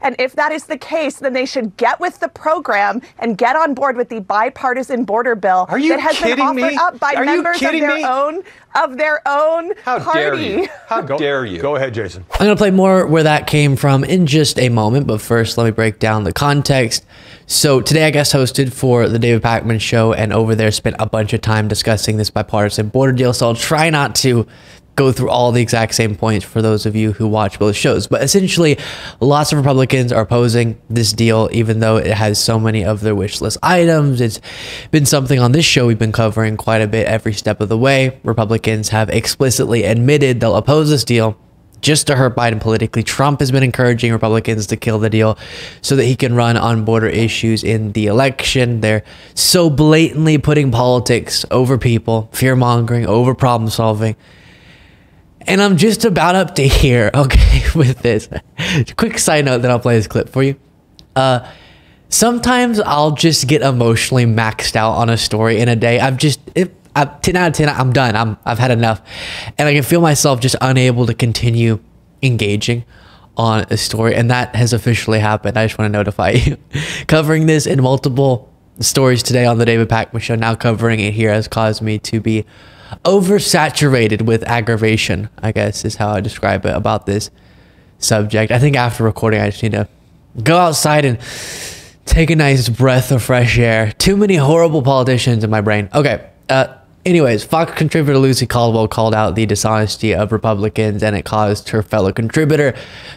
And if that is the case, then they should get with the program and get on board with the bipartisan border bill that has been offered up by members of their own party. How dare you? Go ahead, Jason. I'm going to play more where that came from in just a moment, but first let me break down the context. So today I guest hosted for the David Pakman Show, and over there spent a bunch of time discussing this bipartisan border deal, so I'll try not to go through all the exact same points for those of you who watch both shows. But essentially, lots of Republicans are opposing this deal, even though it has so many of their wish list items. It's been something on this show we've been covering quite a bit every step of the way. Republicans have explicitly admitted they'll oppose this deal just to hurt Biden politically. Trump has been encouraging Republicans to kill the deal so that he can run on border issues in the election. They're so blatantly putting politics over people, fear-mongering, over problem-solving. And I'm just about up to here, okay, with this. Quick side note, then I'll play this clip for you. Sometimes I'll just get emotionally maxed out on a story in a day. 10 out of 10, I'm done. I've had enough. And I can feel myself just unable to continue engaging on a story. And that has officially happened. I just want to notify you. Covering this in multiple stories today on the David Pakman Show, now covering it here, has caused me to be oversaturated with aggravation, I guess is how I describe it, about this subject. I think after recording, I just need to go outside and take a nice breath of fresh air. Too many horrible politicians in my brain. Okay. Anyways, Fox contributor Lucy Caldwell called out the dishonesty of Republicans, and it caused her fellow contributor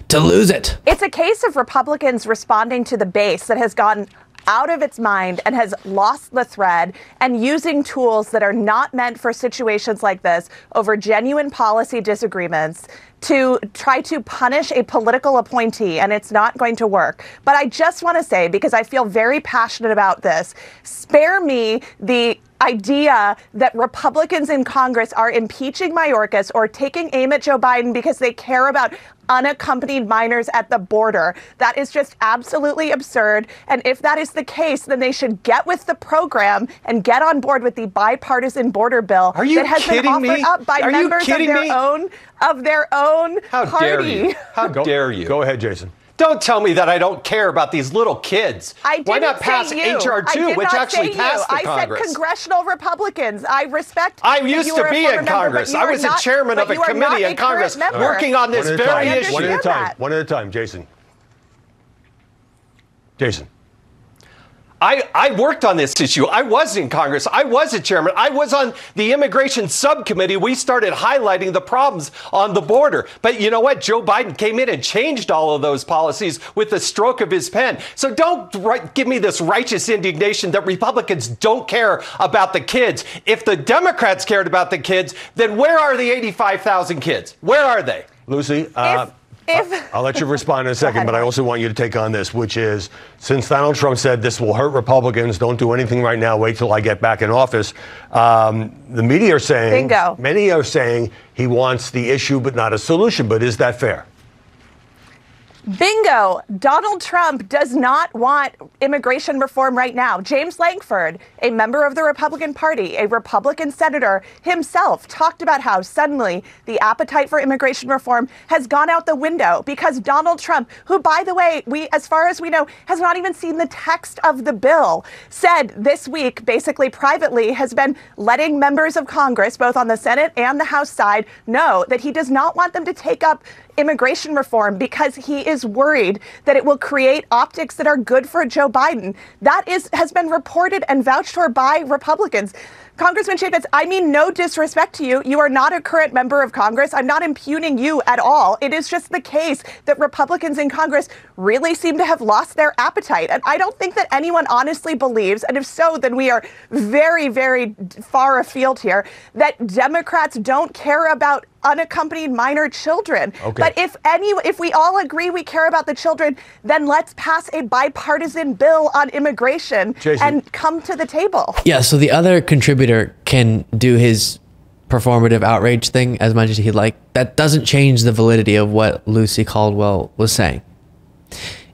to lose it. It's a case of Republicans responding to the base that has gotten out of its mind and has lost the thread, and using tools that are not meant for situations like this over genuine policy disagreements to try to punish a political appointee, and it's not going to work. But I just want to say, because I feel very passionate about this, spare me the idea that Republicans in Congress are impeaching Mayorkas or taking aim at Joe Biden because they care about unaccompanied minors at the border. That is just absolutely absurd. And if that is the case, then they should get with the program and get on board with the bipartisan border bill that has been offered up by members of their own How party. Dare you? How dare you? Go ahead, Jason. Don't tell me that I don't care about these little kids. Why not pass HR 2, which actually passed the Congress? I said congressional Republicans. I respect. I used to be in Congress. I was a chairman of a committee in Congress working on this very issue. One at a time. One at a time, Jason. Jason. I worked on this issue. I was in Congress. I was a chairman. I was on the immigration subcommittee. We started highlighting the problems on the border. But you know what? Joe Biden came in and changed all of those policies with the stroke of his pen. So don't give me this righteous indignation that Republicans don't care about the kids. If the Democrats cared about the kids, then where are the 85,000 kids? Where are they? Lucy, I'll let you respond in a second, but I also want you to take on this, which is, since Donald Trump said this will hurt Republicans, don't do anything right now, wait till I get back in office, the media are saying, many are saying he wants the issue but not a solution. But is that fair? Bingo. Donald Trump does not want immigration reform right now. James Lankford, a member of the Republican Party, a Republican senator himself, talked about how suddenly the appetite for immigration reform has gone out the window because Donald Trump, who, by the way, as far as we know, has not even seen the text of the bill, said this week, basically privately, has been letting members of Congress, both on the Senate and the House side, know that he does not want them to take up immigration reform because he is worried that it will create optics that are good for Joe Biden. That has been reported and vouched for by Republicans. Congressman Chaffetz, I mean no disrespect to you. You are not a current member of Congress. I'm not impugning you at all. It is just the case that Republicans in Congress really seem to have lost their appetite. And I don't think that anyone honestly believes, and if so, then we are very, very far afield here, that Democrats don't care about unaccompanied minor children. Okay. But if we all agree we care about the children, then let's pass a bipartisan bill on immigration and come to the table. Yeah, so the other contributor can do his performative outrage thing as much as he'd like. That doesn't change the validity of what Lucy Caldwell was saying.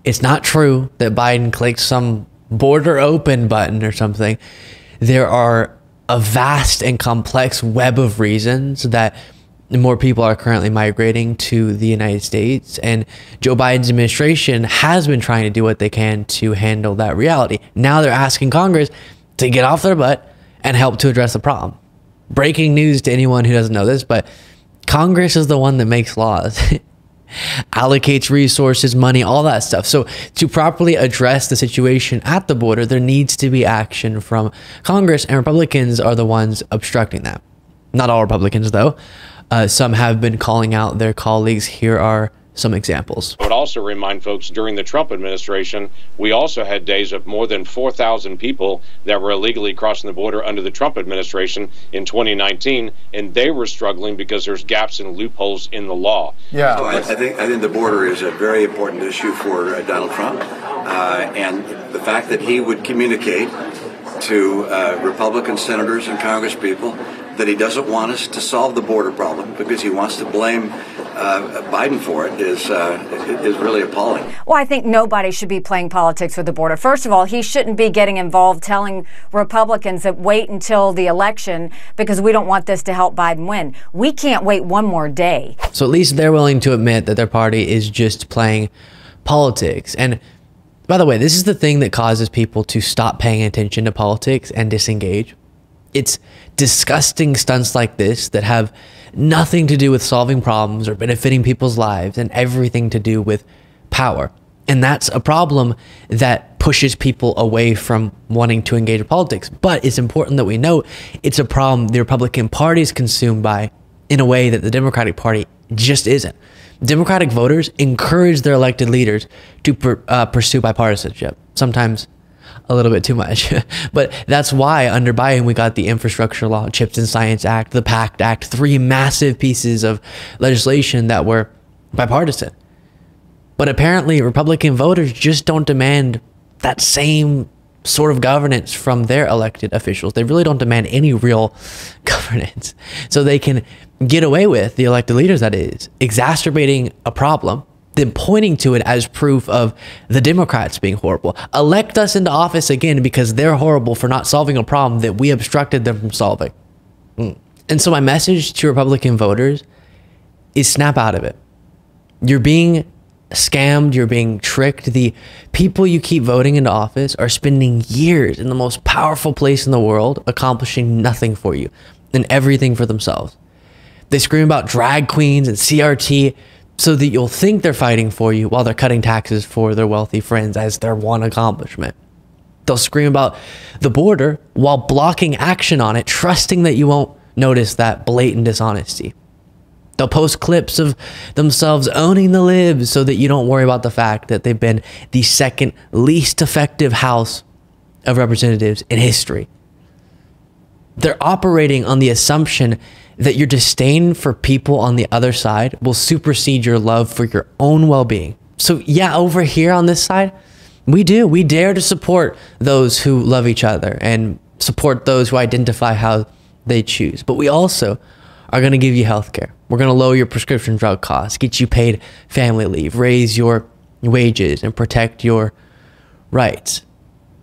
It's not true that Biden clicked some border open button or something. There are a vast and complex web of reasons that more people are currently migrating to the United States, and Joe Biden's administration has been trying to do what they can to handle that reality. Now they're asking Congress to get off their butt and help to address the problem. Breaking news to anyone who doesn't know this, but Congress is the one that makes laws, allocates resources, money, all that stuff. So to properly address the situation at the border, there needs to be action from Congress, and Republicans are the ones obstructing that. Not all Republicans, though. Some have been calling out their colleagues. Here are some examples. I would also remind folks, during the Trump administration, we also had days of more than 4,000 people that were illegally crossing the border under the Trump administration in 2019, and they were struggling because there's gaps and loopholes in the law. Yeah, so I think the border is a very important issue for Donald Trump, and the fact that he would communicate to Republican senators and congresspeople that he doesn't want us to solve the border problem because he wants to blame Biden for it is really appalling. Well, I think nobody should be playing politics with the border. First of all, he shouldn't be getting involved telling Republicans that wait until the election because we don't want this to help Biden win. We can't wait one more day. So at least they're willing to admit that their party is just playing politics. And by the way, this is the thing that causes people to stop paying attention to politics and disengage. It's disgusting stunts like this that have nothing to do with solving problems or benefiting people's lives and everything to do with power. And that's a problem that pushes people away from wanting to engage in politics. But it's important that we note it's a problem the Republican Party is consumed by in a way that the Democratic Party just isn't. Democratic voters encourage their elected leaders to pursue bipartisanship, sometimes a little bit too much. But that's why under Biden, we got the Infrastructure Law, CHIPS and Science Act, the PACT Act, 3 massive pieces of legislation that were bipartisan. But apparently Republican voters just don't demand that same sort of governance from their elected officials. They really don't demand any real governance. So they can get away with, the elected leaders that is, exacerbating a problem, then pointing to it as proof of the Democrats being horrible. Elect us into office again because they're horrible for not solving a problem that we obstructed them from solving. And so my message to Republican voters is snap out of it. You're being scammed. You're being tricked. The people you keep voting into office are spending years in the most powerful place in the world, accomplishing nothing for you and everything for themselves. They scream about drag queens and CRT so that you'll think they're fighting for you while they're cutting taxes for their wealthy friends as their one accomplishment. They'll scream about the border while blocking action on it, trusting that you won't notice that blatant dishonesty. They'll post clips of themselves owning the libs so that you don't worry about the fact that they've been the second least effective House of Representatives in history. They're operating on the assumption that your disdain for people on the other side will supersede your love for your own well-being. So yeah, over here on this side, we dare to support those who love each other and support those who identify how they choose. But we also are going to give you healthcare. We're going to lower your prescription drug costs, get you paid family leave, raise your wages, and protect your rights.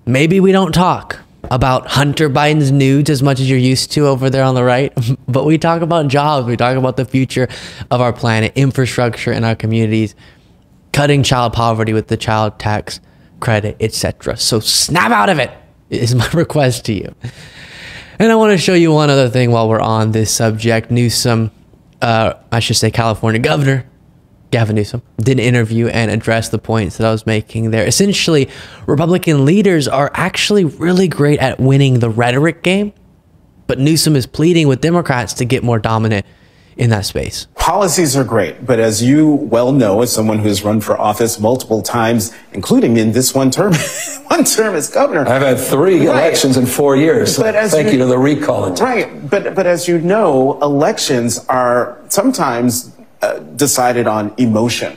Maybe we don't talk about Hunter Biden's nudes as much as you're used to over there on the right, but we talk about jobs, we talk about the future of our planet, infrastructure in our communities, cutting child poverty with the child tax credit, etc. So snap out of it is my request to you. And I want to show you one other thing while we're on this subject. Newsom, I should say California Governor Gavin Newsom, did an interview and address the points that I was making there. Essentially, Republican leaders are actually really great at winning the rhetoric game, but Newsom is pleading with Democrats to get more dominant in that space. Policies are great, but as you well know, as someone who's run for office multiple times, including in this one term as governor. I've had 3 elections in 4 years. Thank you to the recall. Right, but as you know, elections are sometimes decided on emotion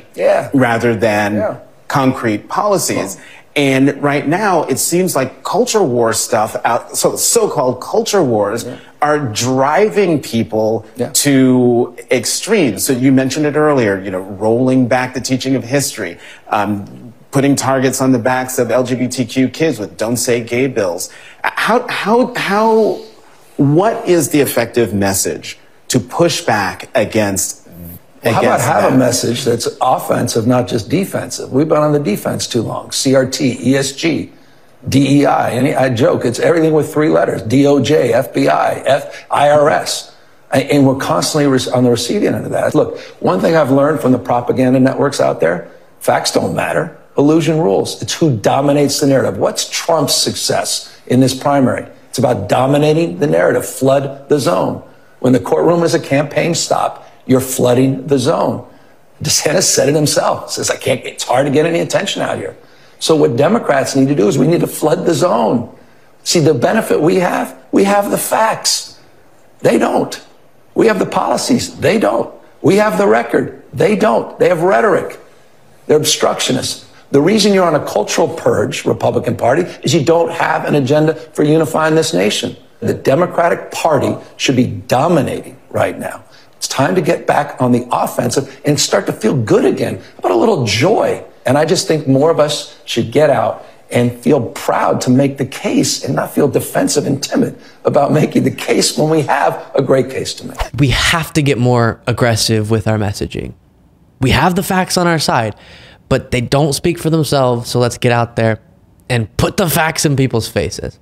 rather than concrete policies. And right now, it seems like culture war stuff, so-called culture wars, are driving people to extremes. So you mentioned it earlier, rolling back the teaching of history, putting targets on the backs of LGBTQ kids with "Don't Say Gay" bills. What is the effective message to push back against How about have that. a message that's offensive, not just defensive? We've been on the defense too long. CRT, ESG, DEI. I joke, it's everything with 3 letters. DOJ, FBI, IRS. And we're constantly on the receiving end of that. Look, one thing I've learned from the propaganda networks out there, facts don't matter. Illusion rules. It's who dominates the narrative. What's Trump's success in this primary? It's about dominating the narrative. Flood the zone. When the courtroom is a campaign stop, you're flooding the zone. DeSantis said it himself. Says, it's hard to get any attention out here. So what Democrats need to do is we need to flood the zone. See, the benefit we have the facts. They don't. We have the policies. They don't. We have the record. They don't. They have rhetoric. They're obstructionists. The reason you're on a cultural purge, Republican Party, is you don't have an agenda for unifying this nation. The Democratic Party should be dominating right now. It's time to get back on the offensive and start to feel good again. How about a little joy? And I just think more of us should get out and feel proud to make the case and not feel defensive and timid about making the case when we have a great case to make. We have to get more aggressive with our messaging. We have the facts on our side, but they don't speak for themselves. So let's get out there and put the facts in people's faces.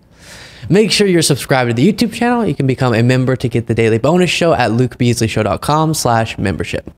Make sure you're subscribed to the YouTube channel. You can become a member to get the daily bonus show at lukebeasley.com/membership.